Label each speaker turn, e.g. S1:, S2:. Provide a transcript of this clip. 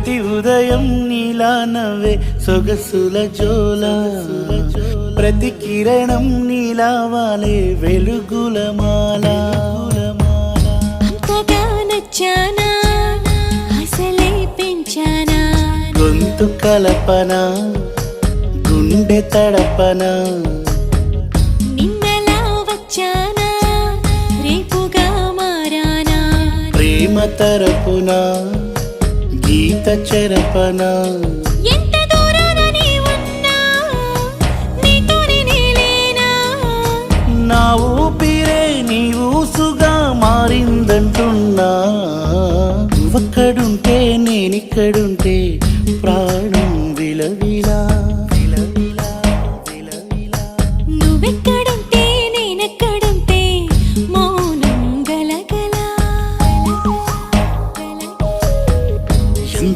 S1: ప్రతి ఉదయం నీలా నవ్వే సొగసుల జోల ప్రతి కిరణం నీలా వాలే వెలుగుల మాల
S2: అంతగా నచ్చానా అసలే పెంచానా
S1: గొంతు కలపన గుండె తడపన
S2: నిన్నలా వచ్చానా రేపుగా మారానా
S1: ప్రేమ తరపున గీత చెరపన
S2: ఎంత దూరాన నీ ఉన్నా నీతోనే నేలేనా
S1: నా ఊపిరే నీ ఊసుగా మారిందంటున్నా నువ్వక్కడుంటే నేనిక్కడుంటే ప్రాణం విలవిలా